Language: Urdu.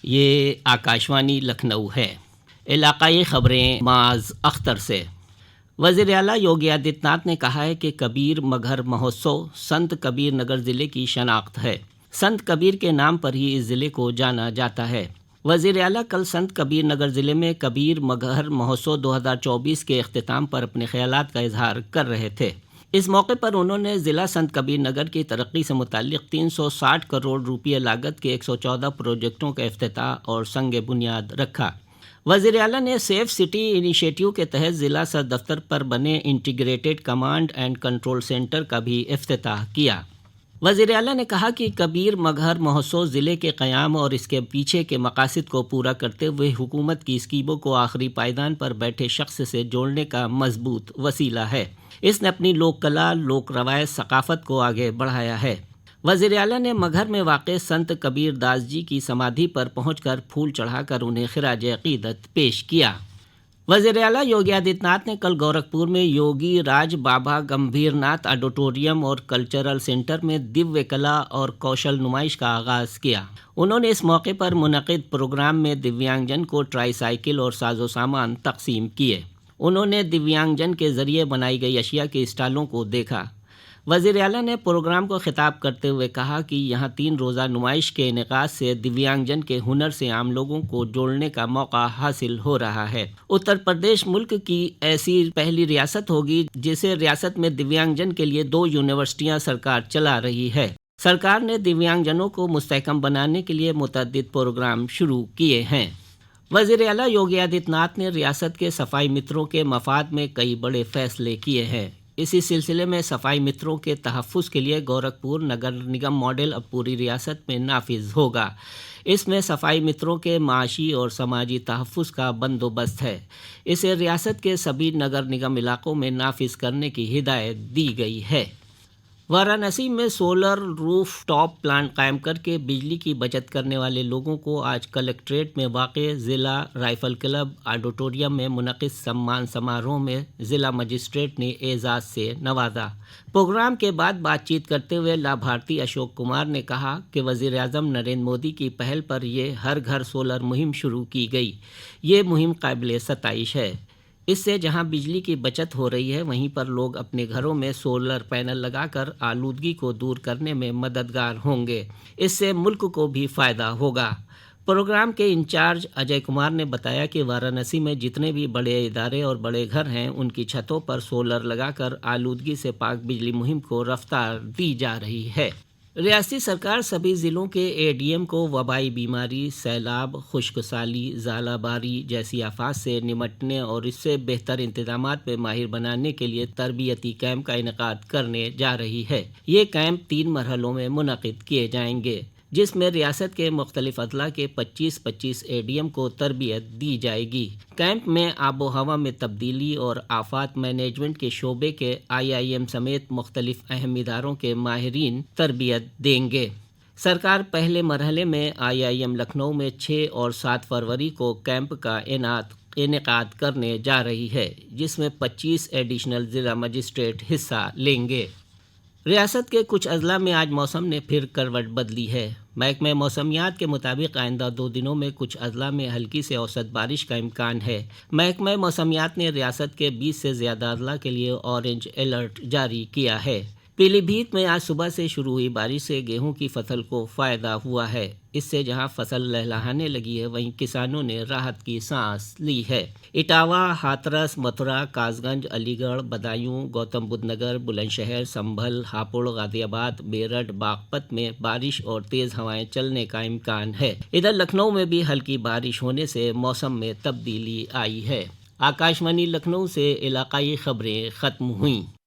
یہ آکاشوانی لکھنؤ ہے۔ علاقائی خبریں معاذ اختر سے۔ وزیر اعلیٰ یوگی آدتیہ ناتھ نے کہا ہے کہ کبیر مگہر مہوتسو سنت کبیر نگر ضلع کی شناخت ہے۔ سنت کبیر کے نام پر ہی اس ضلع کو جانا جاتا ہے۔ وزیر اعلیٰ کل سنت کبیر نگر ضلع میں کبیر مگہر مہوتسو 2024 کے اختتام پر اپنے خیالات کا اظہار کر رہے تھے۔ اس موقع پر انہوں نے ضلع سنت کبیر نگر کی ترقی سے متعلق 360 کروڑ روپے لاگت کے 114 پروجیکٹوں کا افتتاح اور سنگ بنیاد رکھا۔ وزیر اعلیٰ نے سیف سٹی انیشیٹو کے تحت ضلع صدر دفتر پر بنے integrated command and control centre کا بھی افتتاح کیا۔ وزیر اعلیٰ نے کہا کہ کبیر مگہر مہوتسو ضلع کے قیام اور اس کے پیچھے کے مقاصد کو پورا کرتے ہوئے حکومت کی اسکیموں کو آخری پائیدان پر بیٹھے شخص سے جوڑنے کا مضبوط وسیلہ ہے۔ اس نے اپنی لوک کلا، لوک روایت، ثقافت کو آگے بڑھایا ہے۔ وزیر اعلیٰ نے مگہر میں واقع سنت کبیر داس جی کی سمادھی پر پہنچ کر پھول چڑھا کر انہیں خراج عقیدت پیش کیا۔ وزیر اعلیٰ یوگی آدتیہ ناتھ نے کل گورکھپور میں یوگی راج بابا گمبھیر ناتھ آڈیٹوریم اور کلچرل سینٹر میں دیویہ کلا اور کوشل نمائش کا آغاز کیا۔ انہوں نے اس موقع پر منعقد پروگرام میں دیویانگ جن کو ٹرائی سائیکل اور ساز و سامان تقسیم کیے۔ انہوں نے دیویانگ جن کے ذریعے بنائی گئی اشیاء کے اسٹالوں کو دیکھا۔ وزیر اعلیٰ نے پروگرام کو خطاب کرتے ہوئے کہا کہ یہاں 3 روزہ نمائش کے انعقاد سے دیویانگ جن کے ہنر سے عام لوگوں کو جوڑنے کا موقع حاصل ہو رہا ہے۔ اتر پردیش ملک کی ایسی پہلی ریاست ہوگی جسے ریاست میں دیویانگ جن کے لیے 2 یونیورسٹیاں سرکار چلا رہی ہے۔ سرکار نے دیویانگ جنوں کو مستحکم بنانے کے لیے متعدد پروگرام شروع کیے ہیں۔ وزیر اعلیٰ یوگی آدتیہ ناتھ نے ریاست کے صفائی متروں کے مفاد میں کئی بڑے فیصلے کیے ہیں۔ اسی سلسلے میں صفائی متروں کے تحفظ کے لیے گورکھپور نگر نگم ماڈل اب پوری ریاست میں نافذ ہوگا۔ اس میں صفائی متروں کے معاشی اور سماجی تحفظ کا بندوبست ہے۔ اسے ریاست کے سبھی نگر نگم علاقوں میں نافذ کرنے کی ہدایت دی گئی ہے۔ وارانسی میں سولر روف ٹاپ پلانٹ قائم کر کے بجلی کی بچت کرنے والے لوگوں کو آج کلکٹریٹ میں واقع ضلع رائفل کلب آڈیٹوریم میں منعقد سمان سماروہ میں ضلع مجسٹریٹ نے اعزاز سے نوازا۔ پروگرام کے بعد بات چیت کرتے ہوئے لابھارتی اشوک کمار نے کہا کہ وزیر اعظم نریندر مودی کی پہل پر یہ ہر گھر سولر مہم شروع کی گئی۔ یہ مہم قابل ستائش ہے۔ اس سے جہاں بجلی کی بچت ہو رہی ہے وہیں پر لوگ اپنے گھروں میں سولر پینل لگا کر آلودگی کو دور کرنے میں مددگار ہوں گے۔ اس سے ملک کو بھی فائدہ ہوگا۔ پروگرام کے انچارج اجے کمار نے بتایا کہ وارانسی میں جتنے بھی بڑے ادارے اور بڑے گھر ہیں ان کی چھتوں پر سولر لگا کر آلودگی سے پاک بجلی مہم کو رفتار دی جا رہی ہے۔ ریاستی سرکار سبھی ضلعوں کے اے ڈی ایم کو وبائی بیماری، سیلاب، خشک سالی، ژالہ باری جیسی آفات سے نمٹنے اور اس سے بہتر انتظامات میں ماہر بنانے کے لیے تربیتی کیمپ کا انعقاد کرنے جا رہی ہے۔ یہ کیمپ 3 مرحلوں میں منعقد کیے جائیں گے، جس میں ریاست کے مختلف اضلاع کے 25 اے ڈی ایم کو تربیت دی جائے گی۔ کیمپ میں آب و ہوا میں تبدیلی اور آفات مینجمنٹ کے شعبے کے IIM سمیت مختلف اہم اداروں کے ماہرین تربیت دیں گے۔ سرکار پہلے مرحلے میں IIM لکھنؤ میں 6 اور 7 فروری کو کیمپ کا انعقاد کرنے جا رہی ہے، جس میں 25 ایڈیشنل ضلع مجسٹریٹ حصہ لیں گے۔ ریاست کے کچھ اضلاع میں آج موسم نے پھر کروٹ بدلی ہے۔ محکمہ موسمیات کے مطابق آئندہ 2 دنوں میں کچھ اضلاع میں ہلکی سے اوسط بارش کا امکان ہے۔ محکمہ موسمیات نے ریاست کے 20 سے زیادہ اضلاع کے لیے اورنج الرٹ جاری کیا ہے۔ پیلی بھیت میں آج صبح سے شروع ہوئی بارش سے گیہوں کی فصل کو فائدہ ہوا ہے۔ اس سے جہاں فصل لہلہانے لگی ہے وہیں کسانوں نے راحت کی سانس لی ہے۔ اٹاوہ، ہاتھرس، متھرا، کاس گنج، علی گڑھ، بدایوں، گوتم بدھ نگر، بلند شہر، سنبھل، ہاپوڑ، غازی آباد، میرٹھ، باغپت میں بارش اور تیز ہوائیں چلنے کا امکان ہے۔ ادھر لکھنؤ میں بھی ہلکی بارش ہونے سے موسم میں تبدیلی آئی ہے۔ آکاشوانی لکھنؤ سے علاقائی خبریں ختم ہوئیں۔